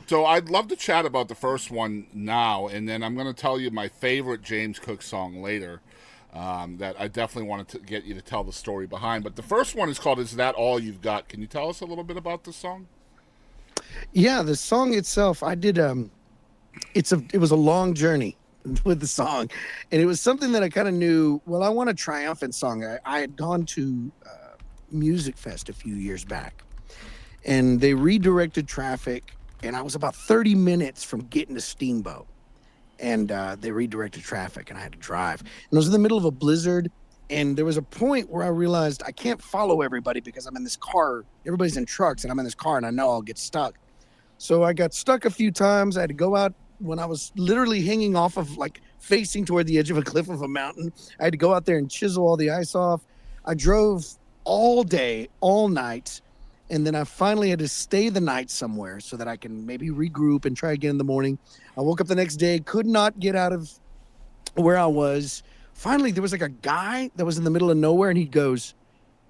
So I'd love to chat about the first one now, and then I'm going to tell you my favorite James Cook song later. That I definitely wanted to get you to tell the story behind. But the first one is called "Is That All You've Got?" Can you tell us a little bit about this song? Yeah, the song itself, I did it was a long journey with the song. And it was something that I kind of knew, well, I want a triumphant song. I had gone to Music Fest a few years back, and they redirected traffic, and I was about 30 minutes from getting to Steamboat. And they redirected traffic, and I had to drive. And I was in the middle of a blizzard, and there was a point where I realized I can't follow everybody because I'm in this car. Everybody's in trucks, and I'm in this car, and I know I'll get stuck. So I got stuck a few times. I had to go out when I was literally hanging off of, like, facing toward the edge of a cliff of a mountain. I had to go out there and chisel all the ice off. I drove all day, all night, and then I finally had to stay the night somewhere so that I can maybe regroup and try again in the morning. I woke up the next day, could not get out of where I was. Finally, there was like a guy that was in the middle of nowhere, and he goes,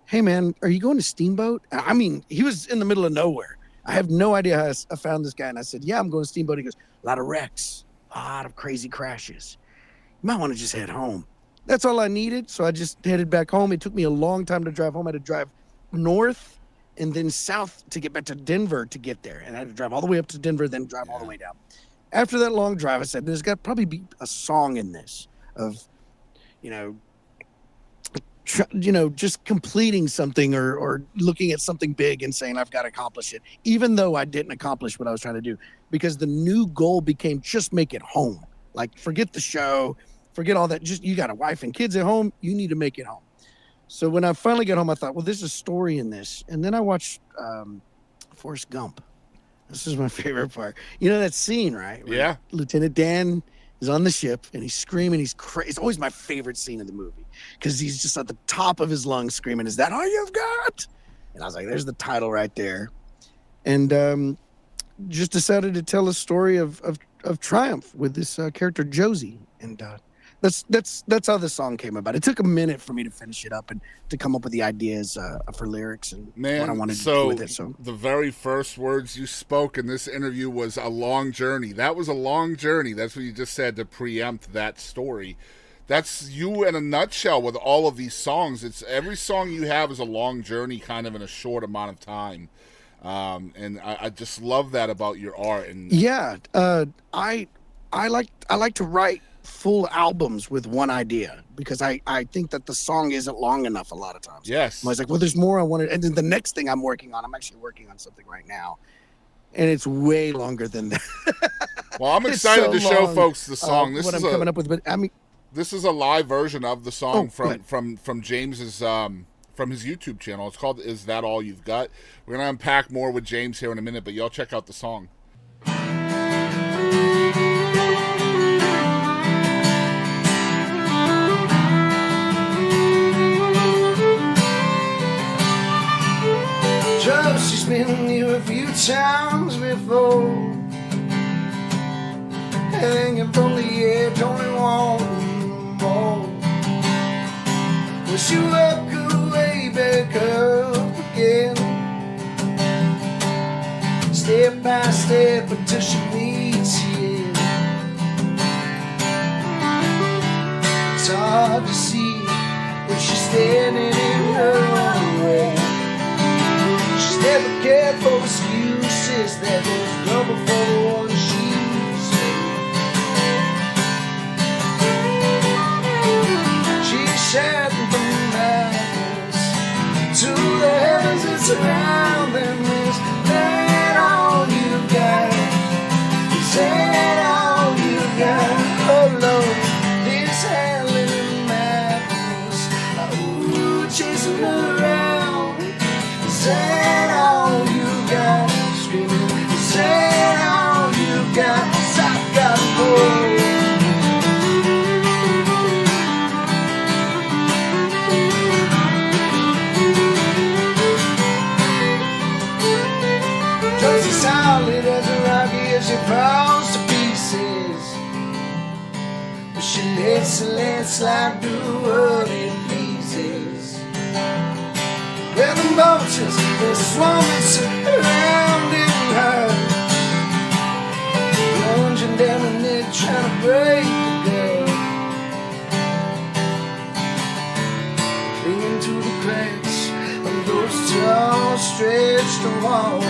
"Hey man, are you going to Steamboat?" I mean, he was in the middle of nowhere. I have no idea how I found this guy, and I said, "Yeah, I'm going to Steamboat." He goes, "A lot of wrecks, a lot of crazy crashes. You might want to just head home." That's all I needed, so I just headed back home. It took me a long time to drive home. I had to drive north and then south to get back to Denver to get there, and I had to drive all the way up to Denver, then drive all the Yeah. way down. After that long drive, I said, "There's got to probably be a song in this of, you know, just completing something or looking at something big and saying I've got to accomplish it, even though I didn't accomplish what I was trying to do, because the new goal became just make it home. Like, forget the show, forget all that. Just, you got a wife and kids at home, you need to make it home." So when I finally got home, I thought, well, there's a story in this, and then I watched Forrest Gump. This is my favorite part. You know that scene, right? Where Yeah. Lieutenant Dan is on the ship and he's screaming. He's crazy. It's always my favorite scene in the movie because he's just at the top of his lungs screaming, "Is that all you've got?" And I was like, there's the title right there. And just decided to tell a story of triumph with this character Josie. And that's how the song came about. It took a minute for me to finish it up and to come up with the ideas for lyrics and what I Man, wanted to do so with it. So the very first words you spoke in this interview was a long journey. That was a long journey. That's what you just said to preempt that story. That's you in a nutshell with all of these songs. It's every song you have is a long journey, kind of in a short amount of time. And I just love that about your art. And yeah, I like to write full albums with one idea because I think that the song isn't long enough a lot of times. I'm yes, always like, well, there's more I wanted. And then the next thing I'm working on, I'm actually working on something right now, and it's way longer than that. well, I'm It's excited so to show long, folks the song. what I'm coming up with. But I mean, This is a live version of the song oh, go ahead. from James's from his YouTube channel. It's called "Is That All You've Got?" We're gonna unpack more with James here in a minute, but y'all check out the song. Just she's been here a few times before, hanging from the edge, only one more. Will she work her way back up again, step by step until she meets you? It's hard to see when she's standing in her own way. She's never cared for excuses that was double for the one she saved. She's shouting from the mountains to the heavens that surround them. Is that all you got? Is that all you got? Oh Lord, this howling madness, ooh, chasing her around. Is that all you got? Screaming, is that all you got? 'Cause I've got more. Just as solid as a rock as she falls to pieces, but she lets the landslide do what it pleases. Well, the mountains, they're swarming surrounding her. break the girl, clinging to the cracks of those tall, stretched walls.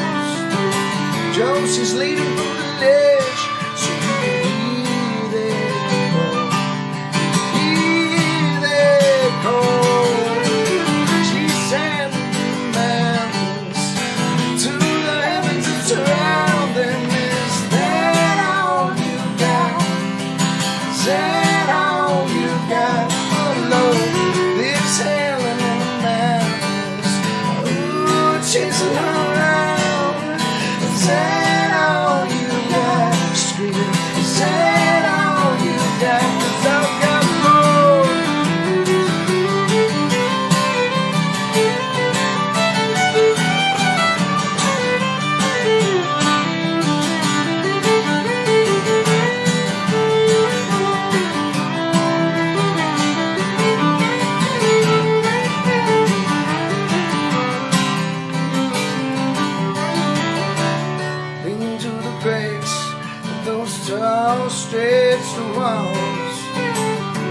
Josie's leading from the ledge, so you can hear that call. Hear that call. She's sending the mountains to the heavens and surround them. Is that all you got? Is that all you got? Oh Lord, this hell in the mountains. Ooh, chasing her around. Is that all you got? Screaming, is that all you got? 'Cause I've got more. Clinging to the cracks of those tall, stretched walls.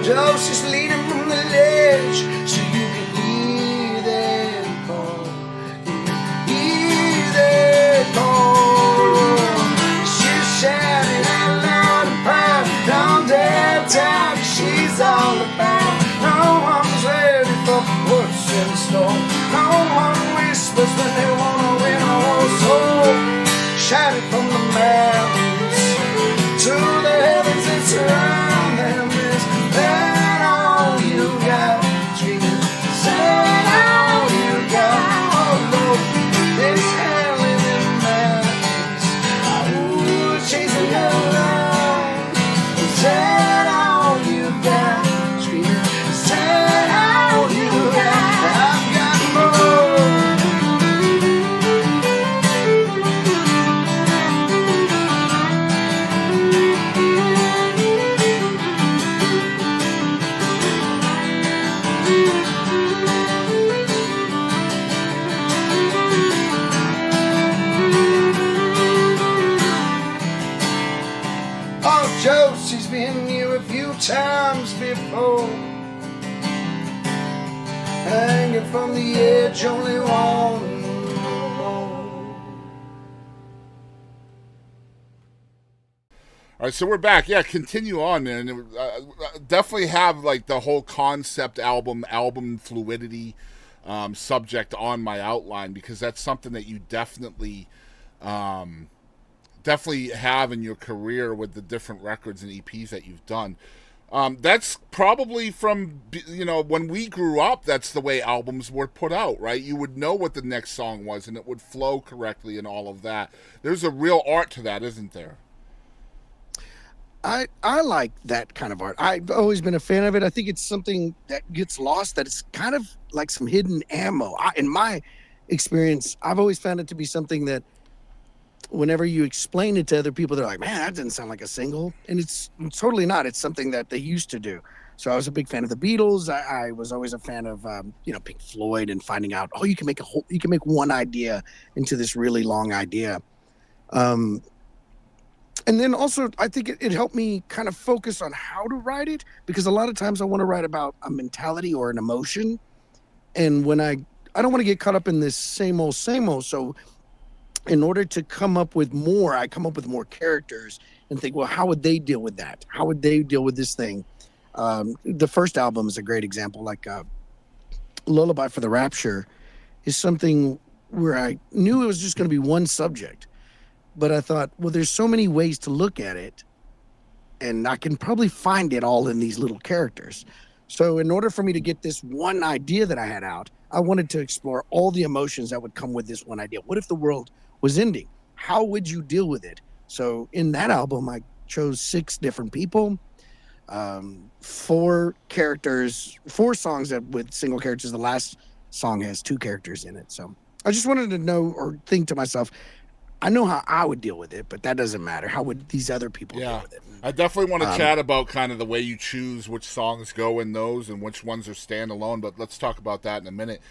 Josie's leading from the ledge, so you can hear that call. Hear that call. She's shouting out loud and proud, down downtown, 'cause she's all about. No one's ready for what's in store. No one whispers when they wanna win a whole soul. Shouting from the mountains to the heavens that surround them. Is that all you got? Screaming, is that all you got? Oh Lord, this hell in the mountains. Ooh, chasing her around. Is that all you got? Screaming, is that all you got? I've got more. Oh, Josie's been here a few times before, hanging from the edge, only wanting more. All right, so we're back. Yeah, continue on, man. Definitely have like the whole concept album fluidity subject on my outline, because that's something that you definitely have in your career with the different records and EPs that you've done. That's probably from, when we grew up, that's the way albums were put out, right? You would know what the next song was and it would flow correctly and all of that. There's a real art to that, isn't there? I like that kind of art. I've always been a fan of it. I think it's something that gets lost, that it's kind of like some hidden ammo. In my experience, I've always found it to be something that whenever you explain it to other people, they're like, man, that didn't sound like a single. And it's totally not. It's something that they used to do. So I was a big fan of the Beatles. I was always a fan of, Pink Floyd, and finding out, you can make one idea into this really long idea. And then also, I think it helped me kind of focus on how to write it, because a lot of times I want to write about a mentality or an emotion. And when I don't want to get caught up in this same old. So in order to come up with more, I come up with more characters and think, well, how would they deal with that? How would they deal with this thing? The first album is a great example. Like Lullaby for the Rapture is something where I knew it was just going to be one subject. But I thought, well, there's so many ways to look at it, and I can probably find it all in these little characters. So in order for me to get this one idea that I had out, I wanted to explore all the emotions that would come with this one idea. What if the world was ending? How would you deal with it? So in that album, I chose 6 different people, 4 characters, 4 songs with single characters. The last song has 2 characters in it. So I just wanted to know, or think to myself, I know how I would deal with it, but that doesn't matter. How would these other people deal with it? I definitely want to chat about kind of the way you choose which songs go in those and which ones are standalone, but let's talk about that in a minute.